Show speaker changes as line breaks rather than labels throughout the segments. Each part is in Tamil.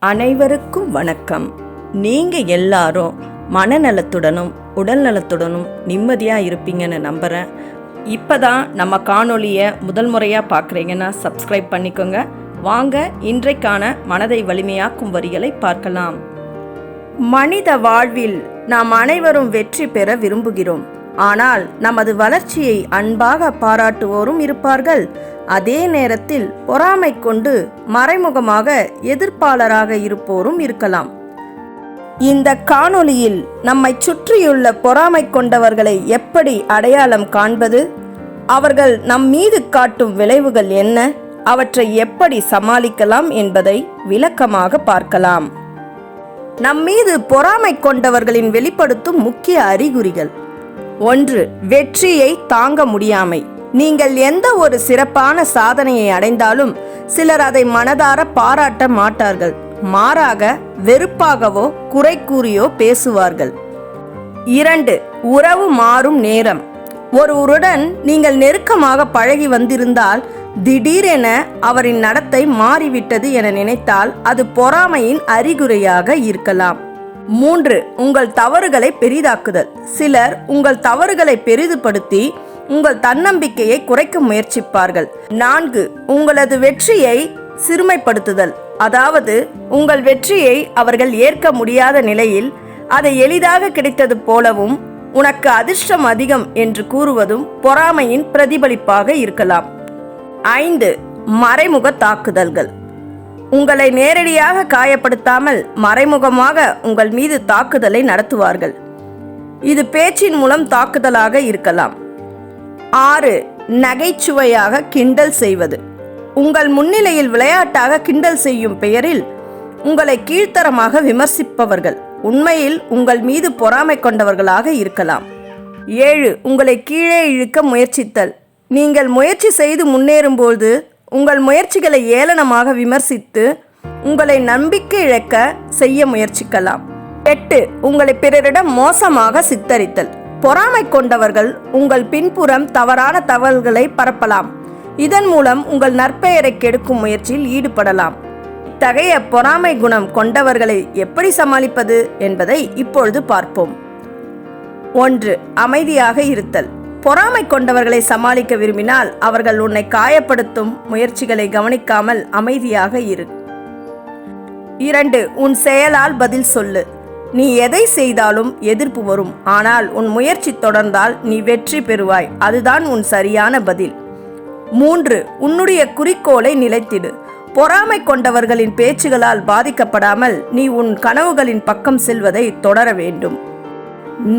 அனைவருக்கும் வணக்கம். நீங்கள் எல்லாரும் மனநலத்துடனும் உடல் நலத்துடனும் நிம்மதியாக இருப்பீங்கன்னு நம்புகிறேன். இப்போ தான் நம்ம காணொலியை முதல் முறையாக பார்க்குறீங்கன்னா சப்ஸ்கிரைப் பண்ணிக்கோங்க. வாங்க இன்றைக்கான மனதை வலிமையாக்கும் வரிகளை பார்க்கலாம். மனித வாழ்வில் நாம் அனைவரும் வெற்றி பெற விரும்புகிறோம். ஆனால் நமது வளர்ச்சியை அன்பாக பாராட்டுவோரும் இருப்பார்கள். அதே நேரத்தில் பொறாமை கொண்டு மறைமுகமாக எதிர்ப்பாளராக இருப்போரும் இருக்கலாம். இந்த காணொளியில் நம்மை சுற்றியுள்ள பொறாமை கொண்டவர்களை எப்படி அடையாளம் காண்பது, அவர்கள் நம் மீது காட்டும் விளைவுகள் என்ன, அவற்றை எப்படி சமாளிக்கலாம் என்பதை விளக்கமாக பார்க்கலாம். நம் மீது பொறாமை கொண்டவர்களின் வெளிப்படுத்தும் முக்கிய அறிகுறிகள். 1. வெற்றியை தாங்க முடியாமை. நீங்கள் எந்த ஒரு சிறப்பான சாதனையை அடைந்தாலும் சிலர் அதை மனதார பாராட்ட மாட்டார்கள். மாறாக வெறுப்பாகவோ குறை கூறியோ பேசுவார்கள். 2. உறவு மாறும் நேரம். ஒருவருடன் நீங்கள் நெருக்கமாக பழகி வந்திருந்தால் திடீரென அவரின் நடத்தை மாறிவிட்டது என நினைத்தால் அது பொறாமையின் அறிகுறியாக இருக்கலாம். 3. உங்கள் தவறுகளை பெரிதாக்குதல். சிலர் உங்கள் தவறுகளை பெரிதுபடுத்தி உங்கள் தன்னம்பிக்கையை குறைக்க முயற்சிப்பார்கள். 4. உங்களது வெற்றியை சிறுமைப்படுத்துதல். அதாவது உங்கள் வெற்றியை அவர்கள் ஏற்க முடியாத நிலையில் அதை எளிதாக கிடைத்தது போலவும் உனக்கு அதிர்ஷ்டம் அதிகம் என்று கூறுவதும் பொறாமையின் பிரதிபலிப்பாக இருக்கலாம். 5. மறைமுக தாக்குதல்கள். உங்களை நேரடியாக காயப்படுத்தாமல் மறைமுகமாக உங்கள் மீது தாக்குதலை நடத்துவார்கள். இது பேச்சின் மூலம் தாக்குதலாக இருக்கலாம். 6. நகைச்சுவையாக கிண்டல் செய்வது. உங்கள் முன்னிலையில் விளையாட்டாக கிண்டல் செய்யும் பெயரில் உங்களை கீழ்த்தரமாக விமர்சிப்பவர்கள் உண்மையில் உங்கள் மீது பொறாமை கொண்டவர்களாக இருக்கலாம். 7. உங்களை கீழே இழுக்க முயற்சித்தல். நீங்கள் முயற்சி செய்து முன்னேறும்போது உங்கள் முயற்சிகளை ஏளனமாக விமர்சித்து உங்களை நம்பிக்கை இழக்க செய்ய முயற்சிக்கலாம். 8. உங்களை பிறரிடம் மோசமாக சித்தரித்தல். பொறாமை கொண்டவர்கள் உங்கள் பின்புறம் தவறான தகவல்களை பரப்பலாம். இதன் மூலம் உங்கள் நற்பெயரை கெடுக்கும் முயற்சியில் ஈடுபடலாம். இத்தகைய பொறாமை குணம் கொண்டவர்களை எப்படி சமாளிப்பது என்பதை இப்பொழுது பார்ப்போம். 1. அமைதியாக இருத்தல். பொறாமை கொண்டவர்களை சமாளிக்க விரும்பினால் அவர்கள் உன்னை காயப்படுத்தும் முயற்சிகளை கவனிக்காமல் அமைதியாக இரு. 2. உன் செயலால் பதில் சொல்லு. நீ எதை செய்தாலும் எதிர்ப்பு வரும். ஆனால் உன் முயற்சி தொடர்ந்தால் நீ வெற்றி பெறுவாய். அதுதான் உன் சரியான பதில். 3. உன்னுடைய குறிக்கோளை நிலைத்திடு. பொறாமை கொண்டவர்களின் பேச்சுகளால் பாதிக்கப்படாமல் நீ உன் கனவுகளின் பக்கம் செல்வதை தொடர வேண்டும்.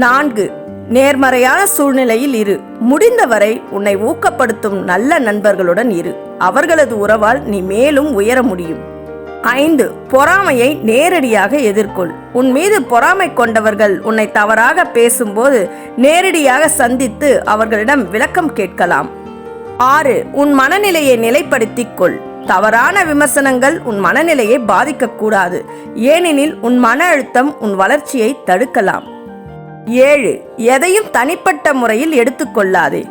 4. நேர்மறையான சூழ்நிலையில் இரு. முடிந்தவரை உன்னை ஊக்கப்படுத்தும் நல்ல நண்பர்களுடன் இரு. அவர்களது உறவால் நீ மேலும் உயர முடியும். 5. பொறாமையை நேரடியாக எதிர்கொள். உன் மீது பொறாமை கொண்டவர்கள் உன்னை தவறாக பேசும்போது நேரடியாக சந்தித்து அவர்களிடம் விளக்கம் கேட்கலாம். 6. உன் மனநிலையை நிலைப்படுத்திக் கொள். தவறான விமர்சனங்கள் உன் மனநிலையை பாதிக்கக்கூடாது. ஏனெனில் உன் மன அழுத்தம் உன் வளர்ச்சியை தடுக்கலாம். 7. எதையும் தனிப்பட்ட முறையில் எடுத்துக்கொள்ளாதே.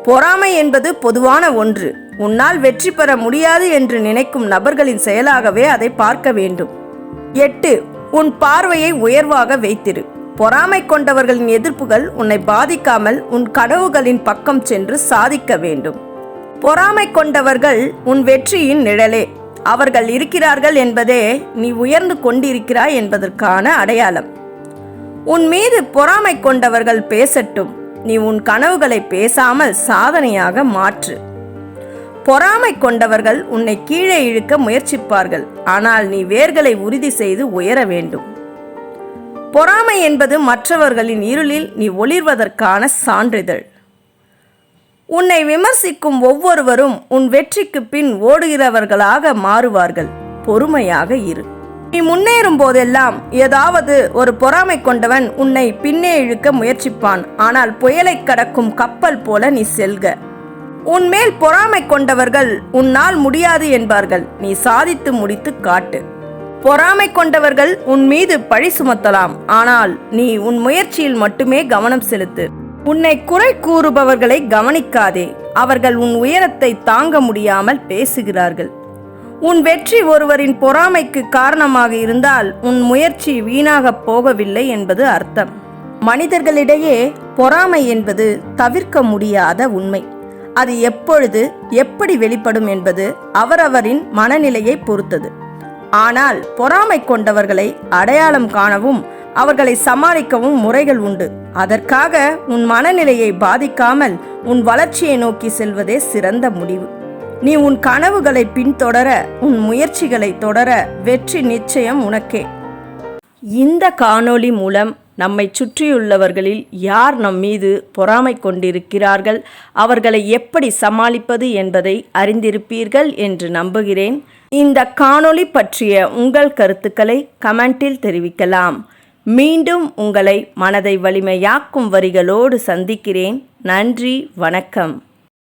பொறாமை என்பது பொதுவான ஒன்று. உன்னால் வெற்றி பெற முடியாது என்று நினைக்கும் நபர்களின் செயலாகவே அதை பார்க்க வேண்டும். 8. உன் பார்வையை உயர்வாக வைத்திரு. பொறாமை கொண்டவர்களின் எதிர்ப்புகள் உன்னை பாதிக்காமல் உன் கனவுகளின் பக்கம் சென்று சாதிக்க வேண்டும். பொறாமை கொண்டவர்கள் உன் வெற்றியின் நிழலே. அவர்கள் இருக்கிறார்கள் என்பதே நீ உயர்ந்து கொண்டிருக்கிறாய் என்பதற்கான அடையாளம். உன் மீது பொறாமை கொண்டவர்கள் பேசட்டும். நீ உன் கனவுகளை பேசாமல் சாதனையாக மாற்று. பொறாமை கொண்டவர்கள் உன்னை கீழே இழுக்க முயற்சிப்பார்கள். ஆனால் நீ வேர்களை உறுதி செய்து உயர வேண்டும். பொறாமை என்பது மற்றவர்களின் இருளில் நீ ஒளிர்வதற்கான சான்றிதழ். உன்னை விமர்சிக்கும் ஒவ்வொருவரும் உன் வெற்றிக்கு பின் ஓடுகிறவர்களாக மாறுவார்கள். பொறுமையாக இரு. நீ முன்னேறும் போதெல்லாம் ஏதாவது ஒரு பொறாமை கொண்டவன் உன்னை பின்னே இழுக்க முயற்சிப்பான். ஆனால் புயலை கடக்கும் கப்பல் போல நீ செல்க. உன்மேல் பொறாமை கொண்டவர்கள் உன்னால் முடியாது என்பார்கள். நீ சாதித்து முடித்து காட்டு. பொறாமை கொண்டவர்கள் உன் மீது பழி சுமத்தலாம். ஆனால் நீ உன் முயற்சியில் மட்டுமே கவனம் செலுத்து. உன்னை குறை கூறுபவர்களை கவனிக்காதே. அவர்கள் உன் உயரத்தை தாங்க முடியாமல் பேசுகிறார்கள். உன் வெற்றி ஒருவரின் பொறாமைக்கு காரணமாக இருந்தால் உன் முயற்சி வீணாகப் போகவில்லை என்பது அர்த்தம். மனிதர்களிடையே பொறாமை என்பது தவிர்க்க முடியாத உண்மை. அது எப்பொழுது எப்படி வெளிப்படும் என்பது அவரவரின் மனநிலையை பொறுத்தது. ஆனால் பொறாமை கொண்டவர்களை அடையாளம் காணவும் அவர்களை சமாளிக்கவும் முறைகள் உண்டு. அதற்காக உன் மனநிலையை பாதிக்காமல் உன் வளர்ச்சியை நோக்கி செல்வதே சிறந்த முடிவு. நீ உன் கனவுகளை பின்தொடர, உன் முயற்சிகளை தொடர வெற்றி நிச்சயம் உனக்கே. இந்த காணொளி மூலம் நம்மை சுற்றியுள்ளவர்களில் யார் நம் மீது பொறாமை கொண்டிருக்கிறார்கள், அவர்களை எப்படி சமாளிப்பது என்பதை அறிந்திருப்பீர்கள் என்று நம்புகிறேன். இந்த காணொளி பற்றிய உங்கள் கருத்துக்களை கமெண்டில் தெரிவிக்கலாம். மீண்டும் உங்களை மனதை வலிமையாக்கும் வரிகளோடு சந்திக்கிறேன். நன்றி, வணக்கம்.